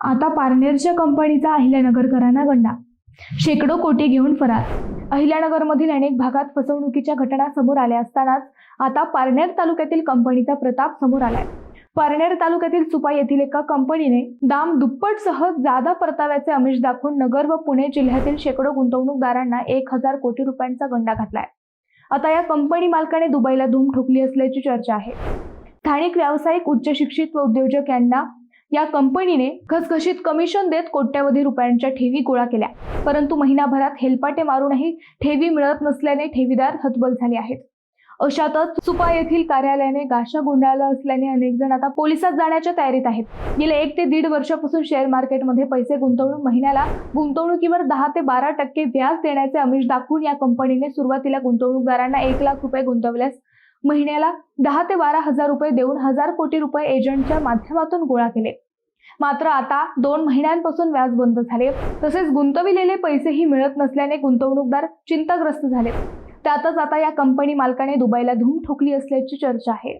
आता पारनेरच्या कंपनीचा अहिल्यानगरकरांना गंडा. शेकडो कोटी घेऊन फरार. अहिल्यानगरमधील अनेक भागात फसवणुकीच्या घटना समोर आल्या असतानाच आता पारनेर तालुक्यातील कंपनीचा प्रताप समोर आलाय. पारनेर तालुक्यातील सुपा येथील एका कंपनीने दाम दुप्पटसह जादा परताव्याचे आमिष दाखवून नगर व पुणे जिल्ह्यातील शेकडो गुंतवणूकदारांना 1,000 कोटी रुपयांचा गंडा घातलाय. आता या कंपनी मालकाने दुबईला धूम ठोकली असल्याची चर्चा आहे. स्थानिक व्यावसायिक, उच्च शिक्षित व उद्योजक यांना या कंपनीने घसघशीत कमिशन देत कोट्यवधी रुपयांच्या ठेवी गोळा केल्या. परंतु महिनाभरात हेलपाटे मारूनही ठेवी मिळत नसल्याने ठेवीदार हतबल झाले आहेत. अशातच सुपा येथील कार्यालयाने गाशा गुंडाळला असल्याने अनेक जण आता पोलिसात जाण्याच्या तयारीत आहेत. गेल्या 1 ते 1.5 वर्षापासून शेअर मार्केटमध्ये पैसे गुंतवणूक महिन्याला गुंतवणुकीवर 10 ते 12% व्याज देण्याचे आमिष दाखवून या कंपनीने सुरुवातीला गुंतवणूकदारांना 1 लाख रुपये गुंतवल्यास महिन्याला 10 ते 12 हजार रुपये देऊन 1,000 कोटी रुपये एजंटच्या माध्यमातून गोळा केले. मात्र आता 2 महिन्यांपासून व्याज बंद झाले. तसेच गुंतविलेले पैसेही मिळत नसल्याने गुंतवणूकदार चिंताग्रस्त झाले. त्यातच आता या कंपनी मालकाने दुबईला धूम ठोकली असल्याची चर्चा आहे.